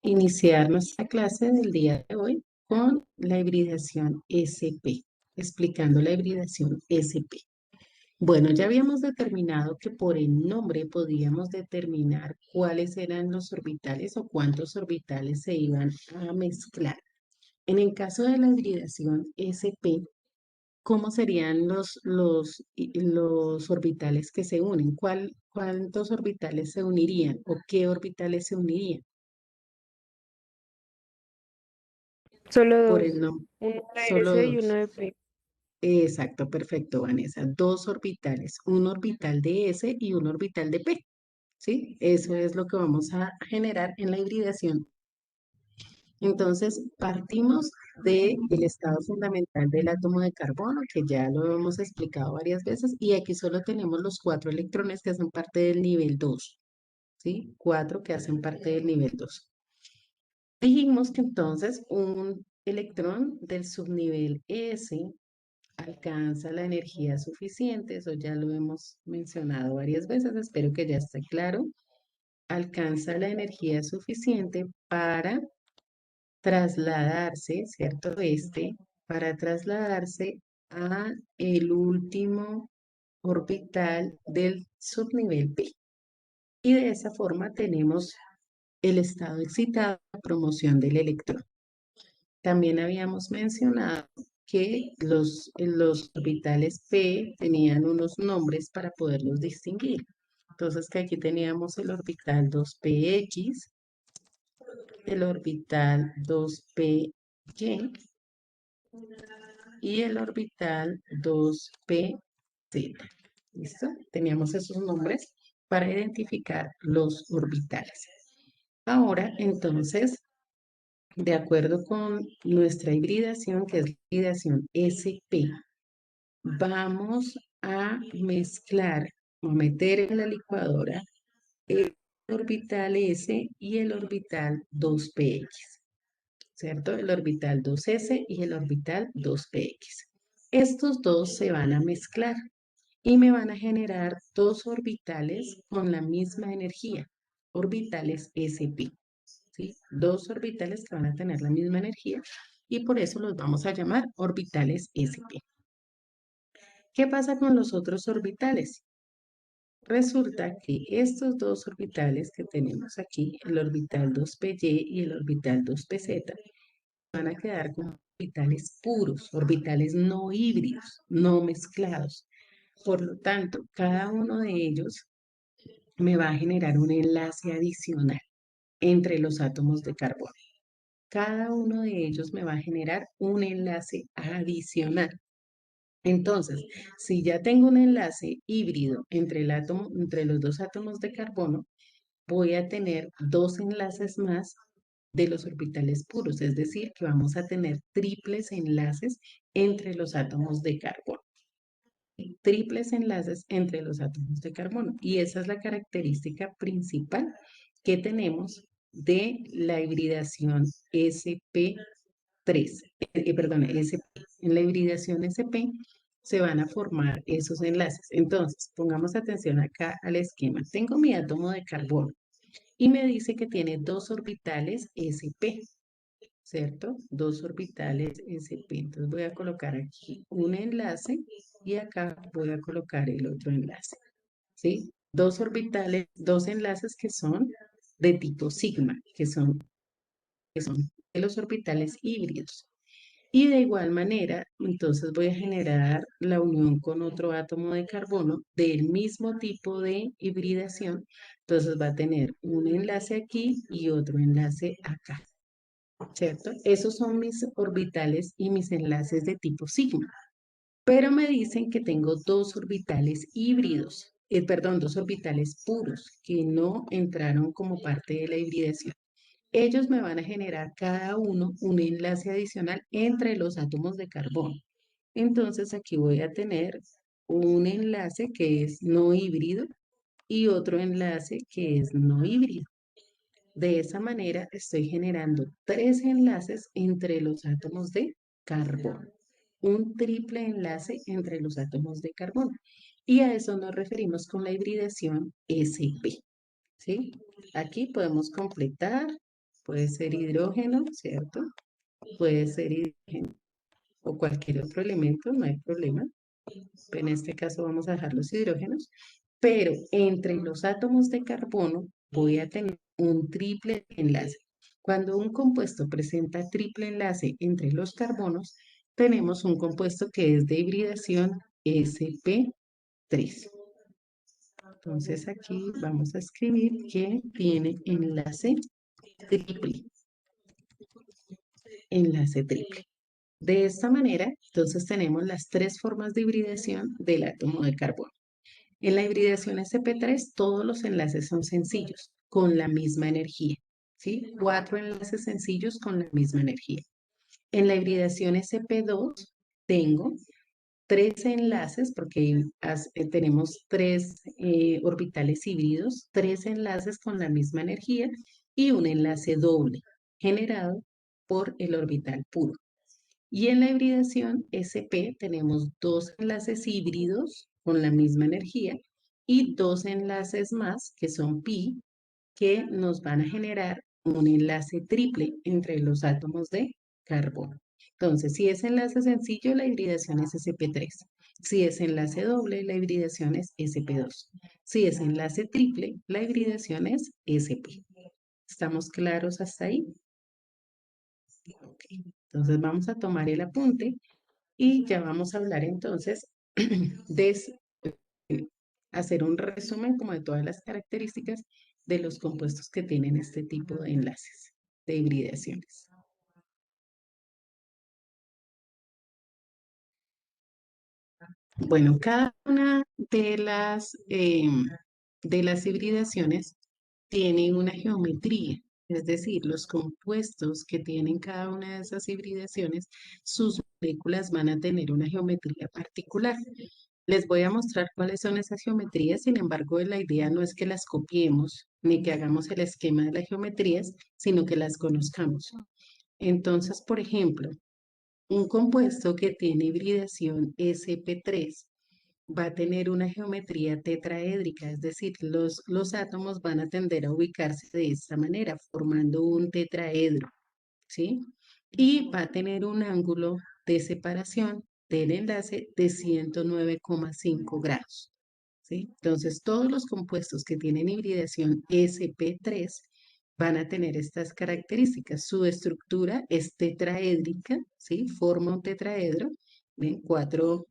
iniciar nuestra clase del día de hoy con la hibridación SP, explicando la hibridación SP. Bueno, ya habíamos determinado que por el nombre podíamos determinar cuáles eran los orbitales o cuántos orbitales se iban a mezclar. En el caso de la hibridación SP, ¿cómo serían los orbitales que se unen? ¿Cuántos orbitales se unirían o qué orbitales se unirían? Solo Por dos, el nombre, uno de solo S y uno dos. de P. Exacto, perfecto, Vanessa. Dos orbitales, un orbital de S y un orbital de P. ¿Sí? Eso es lo que vamos a generar en la hibridación. Entonces, partimos del estado fundamental del átomo de carbono, que ya lo hemos explicado varias veces, y aquí solo tenemos los 4 electrones que hacen parte del nivel 2. ¿Sí? 4 que hacen parte del nivel 2. Dijimos que entonces un electrón del subnivel S alcanza la energía suficiente, eso ya lo hemos mencionado varias veces, espero que ya esté claro, alcanza la energía suficiente para trasladarse, ¿cierto? Para trasladarse a el último orbital del subnivel P. Y de esa forma tenemos el estado excitado, la promoción del electrón. También habíamos mencionado que los orbitales P tenían unos nombres para poderlos distinguir. Entonces, que aquí teníamos el orbital 2px, el orbital 2py y el orbital 2pz. ¿Listo? Teníamos esos nombres para identificar los orbitales. Ahora, entonces, de acuerdo con nuestra hibridación, que es la hibridación SP, vamos a mezclar o meter en la licuadora el orbital S y el orbital 2px, ¿cierto? El orbital 2s y el orbital 2px. Estos dos se van a mezclar y me van a generar dos orbitales con la misma energía, orbitales sp. ¿Sí? Dos orbitales que van a tener la misma energía y por eso los vamos a llamar orbitales sp. ¿Qué pasa con los otros orbitales? Resulta que estos dos orbitales que tenemos aquí, el orbital 2py y el orbital 2pz, van a quedar como orbitales puros, orbitales no híbridos, no mezclados. Por lo tanto, cada uno de ellos me va a generar un enlace adicional entre los átomos de carbono. Cada uno de ellos me va a generar un enlace adicional. Entonces, si ya tengo un enlace híbrido entre entre los dos átomos de carbono, voy a tener dos enlaces más de los orbitales puros, es decir, que vamos a tener triples enlaces entre los átomos de carbono. Triples enlaces entre los átomos de carbono. Y esa es la característica principal que tenemos de la hibridación SP3, perdón, SP. En la hibridación SP se van a formar esos enlaces. Entonces, pongamos atención acá al esquema. Tengo mi átomo de carbono y me dice que tiene dos orbitales sp, ¿cierto? Dos orbitales sp. Entonces voy a colocar aquí un enlace y acá voy a colocar el otro enlace, ¿sí? Dos orbitales, dos enlaces que son de tipo sigma, que son de los orbitales híbridos. Y de igual manera, entonces voy a generar la unión con otro átomo de carbono del mismo tipo de hibridación. Entonces va a tener un enlace aquí y otro enlace acá, ¿cierto? Esos son mis orbitales y mis enlaces de tipo sigma. Pero me dicen que tengo dos orbitales híbridos, perdón, dos orbitales puros que no entraron como parte de la hibridación. Ellos me van a generar cada uno un enlace adicional entre los átomos de carbono. Entonces aquí voy a tener un enlace que es no híbrido y otro enlace que es no híbrido. De esa manera estoy generando tres enlaces entre los átomos de carbono. Un triple enlace entre los átomos de carbono. Y a eso nos referimos con la hibridación sp. ¿Sí? Aquí podemos completar puede ser hidrógeno, ¿cierto? Puede ser hidrógeno o cualquier otro elemento, no hay problema. En este caso vamos a dejar los hidrógenos, pero entre los átomos de carbono voy a tener un triple enlace. Cuando un compuesto presenta triple enlace entre los carbonos, tenemos un compuesto que es de hibridación sp3. Entonces aquí vamos a escribir que tiene triple, enlace triple. De esta manera, entonces tenemos las tres formas de hibridación del átomo de carbono. En la hibridación sp3 todos los enlaces son sencillos, con la misma energía, ¿sí? Cuatro enlaces sencillos con la misma energía. En la hibridación sp2 tengo tres enlaces, porque tenemos tres orbitales híbridos, tres enlaces con la misma energía y un enlace doble generado por el orbital puro. Y en la hibridación sp tenemos dos enlaces híbridos con la misma energía y dos enlaces más que son pi que nos van a generar un enlace triple entre los átomos de carbono. Entonces, si es enlace sencillo, la hibridación es sp3. Si es enlace doble, la hibridación es sp2. Si es enlace triple, la hibridación es sp. ¿Estamos claros hasta ahí? Ok. Entonces vamos a tomar el apunte y ya vamos a hablar entonces de hacer un resumen como de todas las características de los compuestos que tienen este tipo de enlaces de hibridaciones. Bueno, cada una de las hibridaciones tiene una geometría, es decir, los compuestos que tienen cada una de esas hibridaciones, sus moléculas van a tener una geometría particular. Les voy a mostrar cuáles son esas geometrías, sin embargo, la idea no es que las copiemos ni que hagamos el esquema de las geometrías, sino que las conozcamos. Entonces, por ejemplo, un compuesto que tiene hibridación sp3 va a tener una geometría tetraédrica, es decir, los átomos van a tender a ubicarse de esta manera, formando un tetraedro, ¿sí? Y va a tener un ángulo de separación del enlace de 109,5 grados, ¿sí? Entonces, todos los compuestos que tienen hibridación sp3 van a tener estas características. Su estructura es tetraédrica, ¿sí? Forma un tetraedro, ¿ven? Cuatro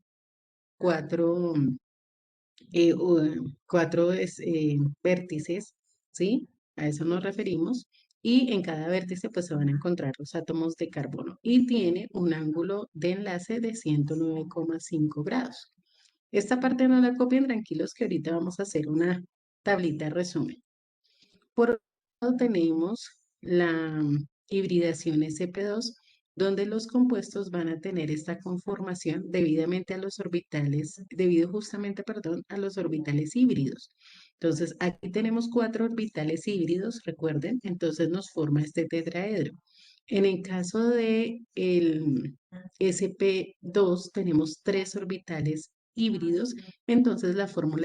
vértices, ¿sí? A eso nos referimos. Y en cada vértice pues se van a encontrar los átomos de carbono y tiene un ángulo de enlace de 109,5 grados. Esta parte no la copien, tranquilos que ahorita vamos a hacer una tablita de resumen. Por otro lado tenemos la hibridación sp2, donde los compuestos van a tener esta conformación debidamente a los orbitales, debido justamente, perdón, a los orbitales híbridos. Entonces, aquí tenemos cuatro orbitales híbridos, recuerden, entonces nos forma este tetraedro. En el caso de el sp2 tenemos tres orbitales híbridos, entonces la forma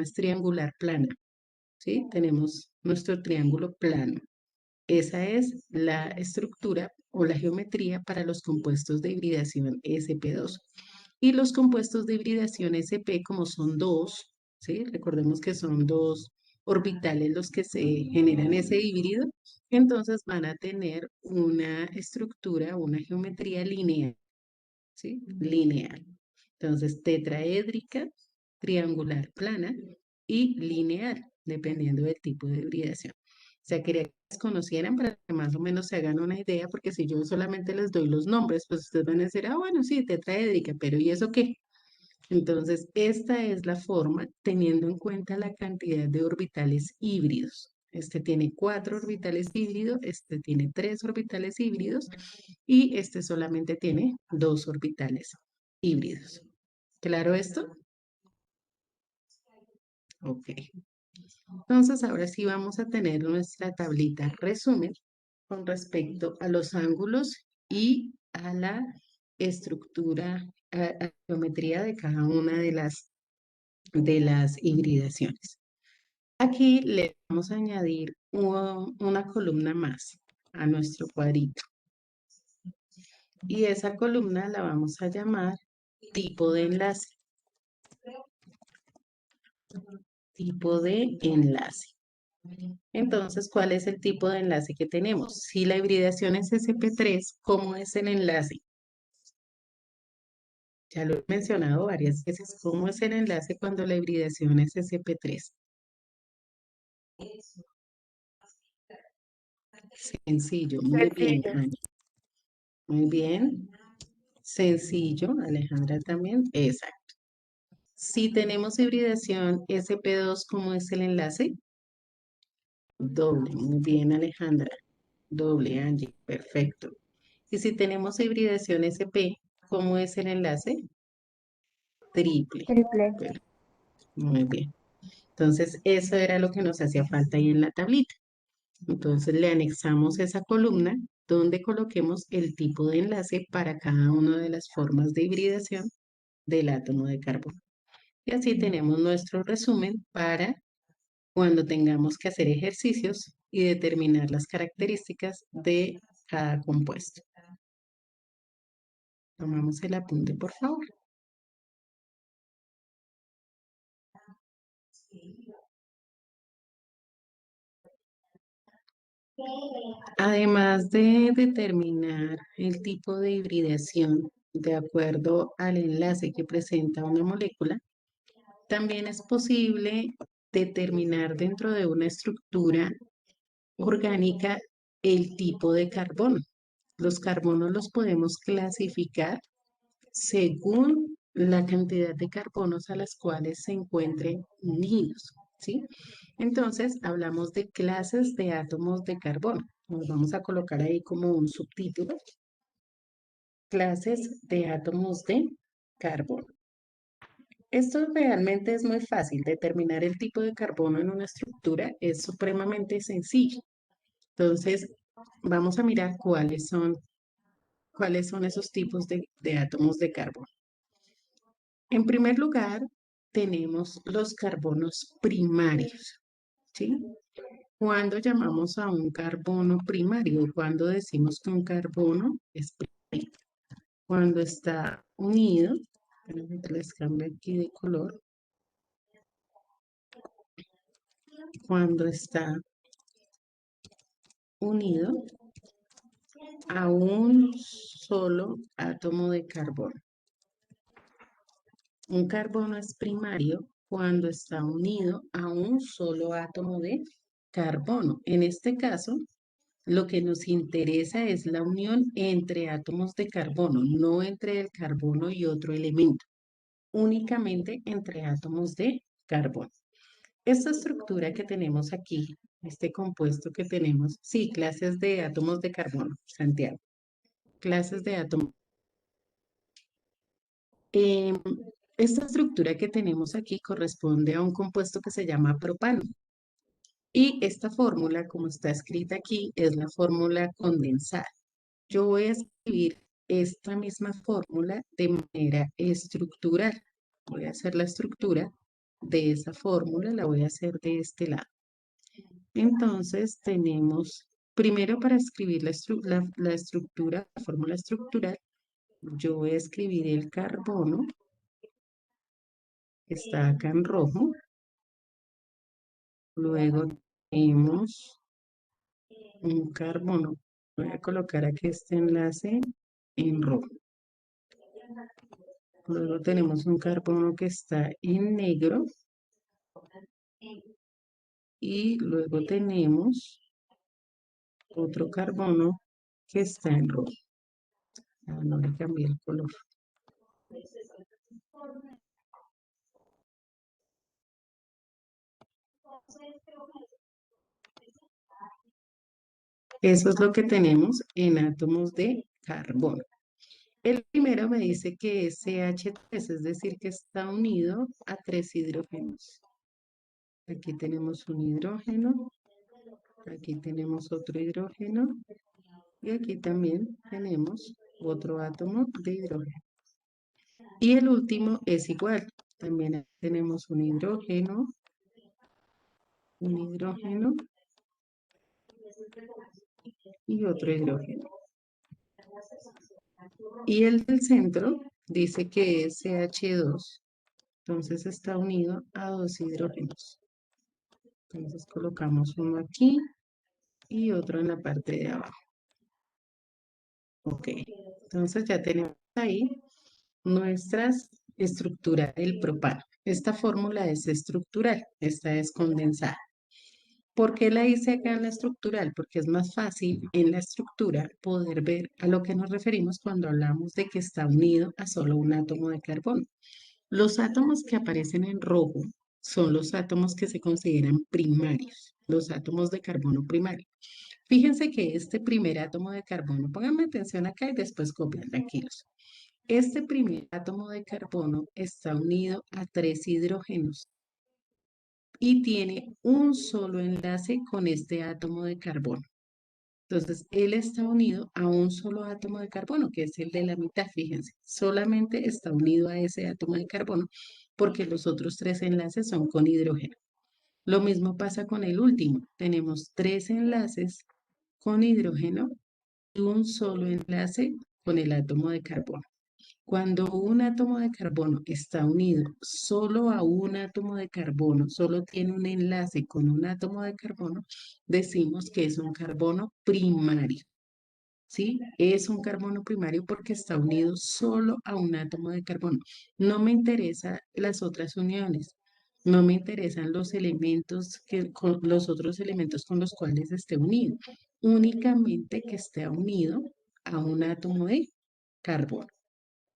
es triangular plana. ¿Sí? Tenemos nuestro triángulo plano. Esa es la estructura o la geometría para los compuestos de hibridación sp2. Y los compuestos de hibridación sp, como son dos, ¿sí? Recordemos que son dos orbitales los que se generan ese híbrido, entonces van a tener una estructura, una geometría lineal, ¿sí? Lineal. Entonces, tetraédrica, triangular plana y lineal, dependiendo del tipo de hibridación. O sea, quería que las conocieran para que más o menos se hagan una idea, porque si yo solamente les doy los nombres, pues ustedes van a decir, ah, bueno, sí, tetraédrica, pero ¿y eso qué? Entonces, esta es la forma teniendo en cuenta la cantidad de orbitales híbridos. Este tiene cuatro orbitales híbridos, este tiene tres orbitales híbridos y este solamente tiene dos orbitales híbridos. ¿Claro esto? Ok. Entonces, ahora sí vamos a tener nuestra tablita resumen con respecto a los ángulos y a la estructura, a la geometría de cada una de las hibridaciones. Aquí le vamos a añadir una columna más a nuestro cuadrito. Y esa columna la vamos a llamar tipo de enlace. Tipo de enlace. Entonces, ¿cuál es el tipo de enlace que tenemos? Si la hibridación es SP3, ¿cómo es el enlace? Ya lo he mencionado varias veces. ¿Cómo es el enlace cuando la hibridación es SP3? Sencillo, muy bien, Sencillo. Ana. Muy bien. Sencillo, Alejandra también. Exacto. Si tenemos hibridación SP2, ¿cómo es el enlace? Doble. Muy bien, Alejandra. Doble, Angie. Perfecto. Y si tenemos hibridación SP, ¿cómo es el enlace? Triple. Triple. Pero, muy bien. Entonces, eso era lo que nos hacía falta ahí en la tablita. Entonces, le anexamos esa columna donde coloquemos el tipo de enlace para cada una de las formas de hibridación del átomo de carbono. Y así tenemos nuestro resumen para cuando tengamos que hacer ejercicios y determinar las características de cada compuesto. Tomamos el apunte, por favor. Además de determinar el tipo de hibridación de acuerdo al enlace que presenta una molécula, también es posible determinar dentro de una estructura orgánica el tipo de carbono. Los carbonos los podemos clasificar según la cantidad de carbonos a las cuales se encuentren unidos, ¿sí? Entonces, hablamos de clases de átomos de carbono. Nos vamos a colocar ahí como un subtítulo, clases de átomos de carbono. Esto realmente es muy fácil. Determinar el tipo de carbono en una estructura es supremamente sencillo. Entonces, vamos a mirar cuáles son esos tipos de átomos de carbono. En primer lugar, tenemos los carbonos primarios, ¿sí? ¿Cuándo llamamos a un carbono primario? Cuando decimos que un carbono es primario. Cuando está unido, espérenme que les cambio aquí de color. Cuando está unido a un solo átomo de carbono. Un carbono es primario cuando está unido a un solo átomo de carbono. En este caso, lo que nos interesa es la unión entre átomos de carbono, no entre el carbono y otro elemento, únicamente entre átomos de carbono. Esta estructura que tenemos aquí, este compuesto que tenemos, sí, clases de átomos de carbono, Santiago, clases de átomos. Em, Esta estructura que tenemos aquí corresponde a un compuesto que se llama propano. Y esta fórmula, como está escrita aquí, es la fórmula condensada. Yo voy a escribir esta misma fórmula de manera estructural. Voy a hacer la estructura de esa fórmula, la voy a hacer de este lado. Entonces tenemos, primero para escribir la estructura, la fórmula estructural, yo voy a escribir el carbono, que está acá en rojo. Luego tenemos un carbono. Voy a colocar aquí este enlace en rojo. Luego tenemos un carbono que está en negro. Y luego tenemos otro carbono que está en rojo. Ah, no le cambié el color. Eso es lo que tenemos en átomos de carbono. El primero me dice que es CH3, es decir, que está unido a 3 hidrógenos. Aquí tenemos un hidrógeno, aquí tenemos otro hidrógeno y aquí también tenemos otro átomo de hidrógeno. Y el último es igual, también tenemos un hidrógeno, un hidrógeno y otro hidrógeno. Y el del centro dice que es CH2, entonces está unido a dos hidrógenos. Entonces colocamos uno aquí y otro en la parte de abajo. Ok, entonces ya tenemos ahí nuestra estructura del propano. Esta fórmula es estructural, esta es condensada. ¿Por qué la hice acá en la estructural? Porque es más fácil en la estructura poder ver a lo que nos referimos cuando hablamos de que está unido a solo un átomo de carbono. Los átomos que aparecen en rojo son los átomos que se consideran primarios, los átomos de carbono primario. Fíjense que este primer átomo de carbono, pónganme atención acá y después copian, tranquilos. Este primer átomo de carbono está unido a tres hidrógenos y tiene un solo enlace con este átomo de carbono. Entonces, él está unido a un solo átomo de carbono, que es el de la mitad, fíjense. Solamente está unido a ese átomo de carbono porque los otros tres enlaces son con hidrógeno. Lo mismo pasa con el último. Tenemos tres enlaces con hidrógeno y un solo enlace con el átomo de carbono. Cuando un átomo de carbono está unido solo a un átomo de carbono, solo tiene un enlace con un átomo de carbono, decimos que es un carbono primario. ¿Sí? Es un carbono primario porque está unido solo a un átomo de carbono. No me interesan las otras uniones, no me interesan los elementos con los otros elementos con los cuales esté unido, únicamente que esté unido a un átomo de carbono.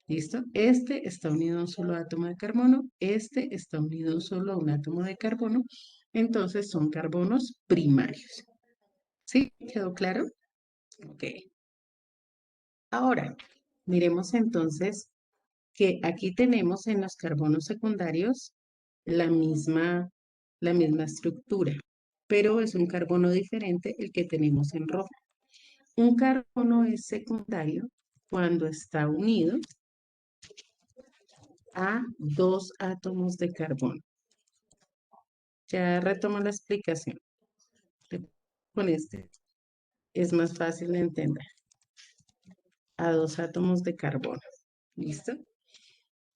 ¿Listo? Este está unido a un solo átomo de carbono, este está unido solo a un átomo de carbono, entonces son carbonos primarios. ¿Sí? ¿Quedó claro? Ok. Ahora, miremos entonces que aquí tenemos en los carbonos secundarios la misma, la misma estructura, pero es un carbono diferente el que tenemos en rojo. Un carbono es secundario cuando está unido a dos átomos de carbono. Ya retomo la explicación. Con este es más fácil de entender. A dos átomos de carbono. ¿Listo?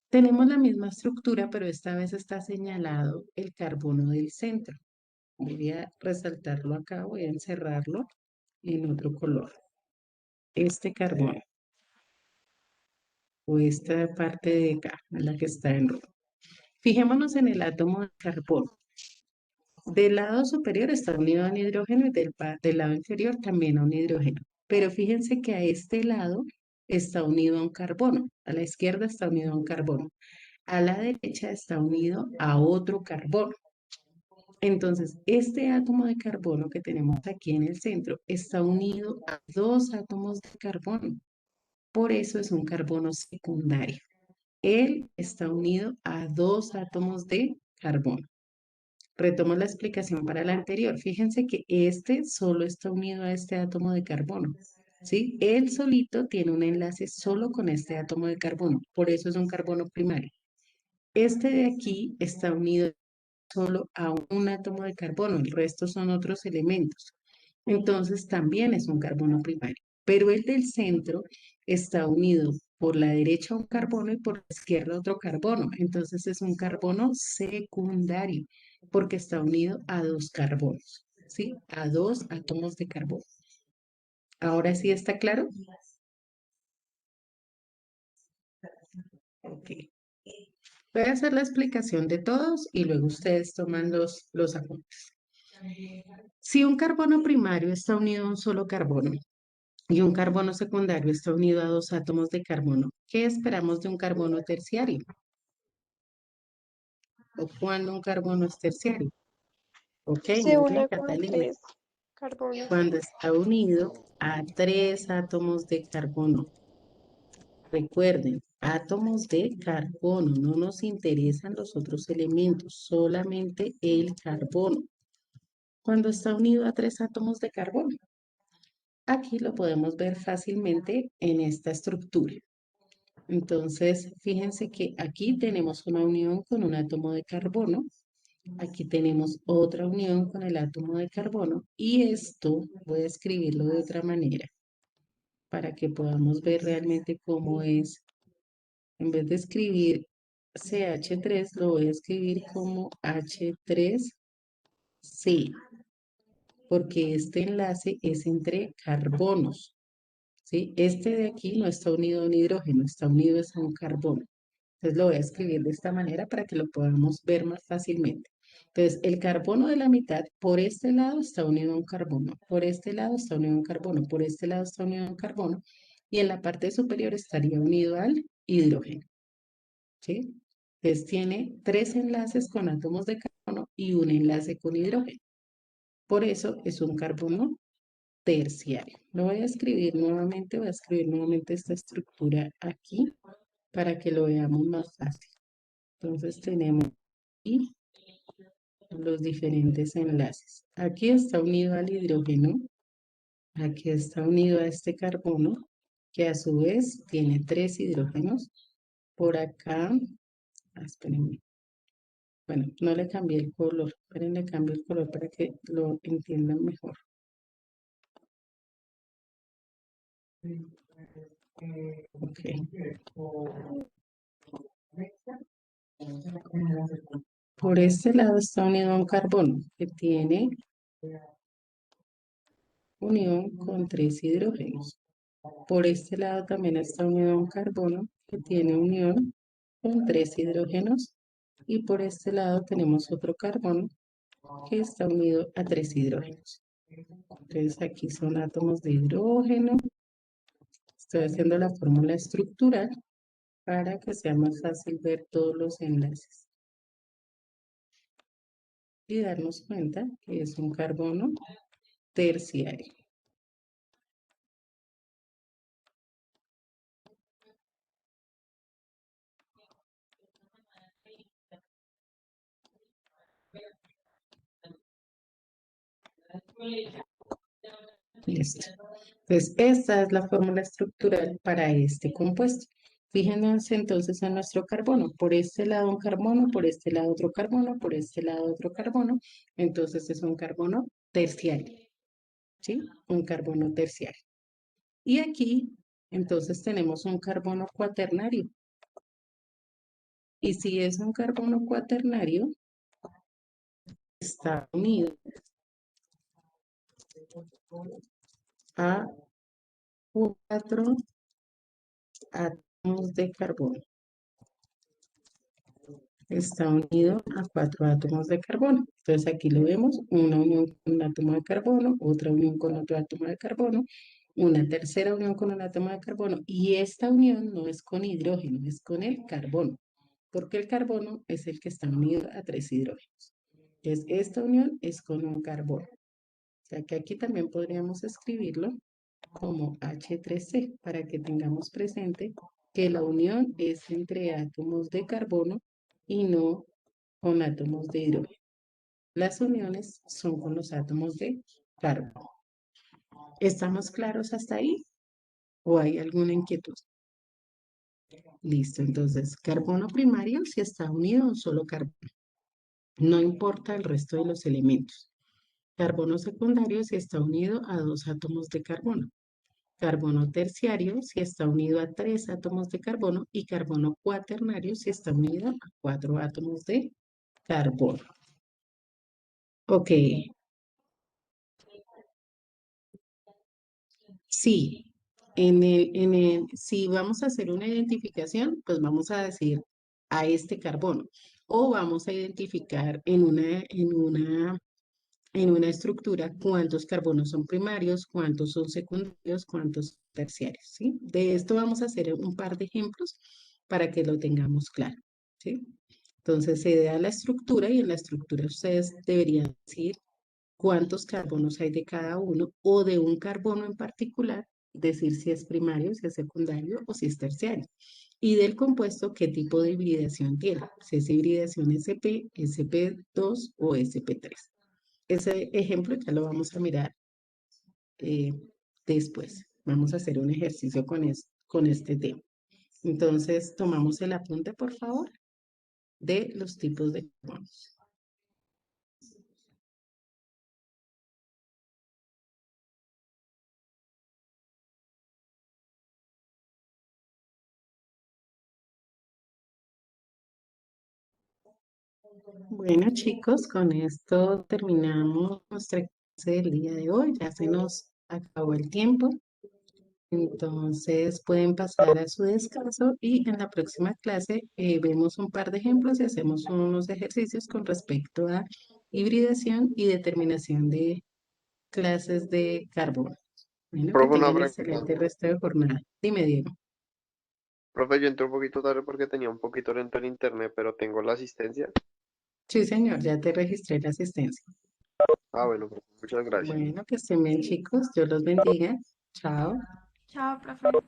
Tenemos la misma estructura, pero esta vez está señalado el carbono del centro. Voy a resaltarlo acá, voy a encerrarlo en otro color. Este carbono o esta parte de acá, la que está en rojo. Fijémonos en el átomo de carbono. Del lado superior está unido a un hidrógeno y del lado inferior también a un hidrógeno. Pero fíjense que a este lado está unido a un carbono. A la izquierda está unido a un carbono. A la derecha está unido a otro carbono. Entonces, este átomo de carbono que tenemos aquí en el centro está unido a dos átomos de carbono. Por eso es un carbono secundario. Él está unido a dos átomos de carbono. Retomo la explicación para la anterior. Fíjense que este solo está unido a este átomo de carbono. ¿Sí? Él solito tiene un enlace solo con este átomo de carbono. Por eso es un carbono primario. Este de aquí está unido solo a un átomo de carbono, el resto son otros elementos. Entonces también es un carbono primario. Pero el del centro está unido por la derecha a un carbono y por la izquierda otro carbono. Entonces es un carbono secundario porque está unido a dos carbonos, ¿sí? A dos átomos de carbono. ¿Ahora sí está claro? Ok. Voy a hacer la explicación de todos y luego ustedes toman los apuntes. Si un carbono primario está unido a un solo carbono y un carbono secundario está unido a dos átomos de carbono, ¿qué esperamos de un carbono terciario? ¿O cuando un carbono es terciario? Ok, se muy bien, una con Catalina. tres carbonos. Cuando está unido a tres átomos de carbono. Recuerden, átomos de carbono, no nos interesan los otros elementos, solamente el carbono. Cuando está unido a tres átomos de carbono. Aquí lo podemos ver fácilmente en esta estructura. Entonces, fíjense que aquí tenemos una unión con un átomo de carbono Aquí tenemos otra unión con el átomo de carbono y esto voy a escribirlo de otra manera para que podamos ver realmente cómo es. En vez de escribir CH3, lo voy a escribir como H3C, porque este enlace es entre carbonos, ¿sí? Este de aquí no está unido a un hidrógeno, está unido es a un carbono. Entonces lo voy a escribir de esta manera para que lo podamos ver más fácilmente. Entonces, el carbono de la mitad por este lado está unido a un carbono, por este lado está unido a un carbono, por este lado está unido a un carbono, y en la parte superior estaría unido al hidrógeno, ¿sí? Entonces tiene tres enlaces con átomos de carbono y un enlace con hidrógeno. Por eso es un carbono terciario. Lo voy a escribir nuevamente, voy a escribir nuevamente esta estructura aquí para que lo veamos más fácil. Entonces tenemos aquí los diferentes enlaces. Aquí está unido al hidrógeno, aquí está unido a este carbono, que a su vez tiene tres hidrógenos. Por acá, espérenme, bueno, no le cambié el color, esperen, le cambio el color para que lo entiendan mejor. Ok. Por este lado está unido a un carbono que tiene unión con tres hidrógenos. Por este lado también está unido a un carbono que tiene unión con tres hidrógenos. Y por este lado tenemos otro carbono que está unido a tres hidrógenos. Entonces aquí son átomos de hidrógeno. Estoy haciendo la fórmula estructural para que sea más fácil ver todos los enlaces y darnos cuenta que es un carbono terciario. Listo. Entonces, esta es la fórmula estructural para este compuesto. Fíjense entonces en nuestro carbono. Por este lado un carbono, por este lado otro carbono, por este lado otro carbono. Entonces es un carbono terciario, ¿sí? Un carbono terciario. Y aquí, entonces tenemos un carbono cuaternario. Y si es un carbono cuaternario, está unido a cuatro átomos de carbono. Está unido a cuatro átomos de carbono. Entonces aquí lo vemos, una unión con un átomo de carbono, otra unión con otro átomo de carbono, una tercera unión con un átomo de carbono, y esta unión no es con hidrógeno, es con el carbono, porque el carbono es el que está unido a tres hidrógenos. Entonces esta unión es con un carbono. O sea que aquí también podríamos escribirlo como H3C para que tengamos presente que la unión es entre átomos de carbono y no con átomos de hidrógeno. Las uniones son con los átomos de carbono. ¿Estamos claros hasta ahí? ¿O hay alguna inquietud? Listo, entonces, carbono primario si está unido a un solo carbono. No importa el resto de los elementos. Carbono secundario si está unido a dos átomos de carbono. Carbono terciario si está unido a tres átomos de carbono y carbono cuaternario si está unido a cuatro átomos de carbono. Ok, sí, si vamos a hacer una identificación, pues vamos a decir a este carbono o vamos a identificar en una estructura cuántos carbonos son primarios, cuántos son secundarios, cuántos son terciarios, ¿sí? De esto vamos a hacer un par de ejemplos para que lo tengamos claro, ¿sí? Entonces se da la estructura y en la estructura ustedes deberían decir cuántos carbonos hay de cada uno o de un carbono en particular, decir si es primario, si es secundario o si es terciario. Y del compuesto, qué tipo de hibridación tiene, si es hibridación sp, sp2 o sp3. Ese ejemplo ya lo vamos a mirar eh, después. Vamos a hacer un ejercicio con este tema. Entonces, tomamos el apunte, por favor, de los tipos de carbonos. Bueno, chicos, con esto terminamos nuestra clase del día de hoy. Ya se nos acabó el tiempo. Entonces pueden pasar a su descanso y en la próxima clase vemos un par de ejemplos y hacemos unos ejercicios con respecto a hibridación y determinación de clases de carbono. Bueno, que Profe, una tengan pregunta. excelente resto de jornada. Dime, Diego. Profe, yo entré un poquito tarde porque tenía un poquito lento el internet, pero tengo la asistencia. Sí, señor, ya te registré la asistencia. Ah, bueno, profe, muchas gracias. Bueno, que estén bien, chicos. Dios los bendiga. Chao. Chao, profe.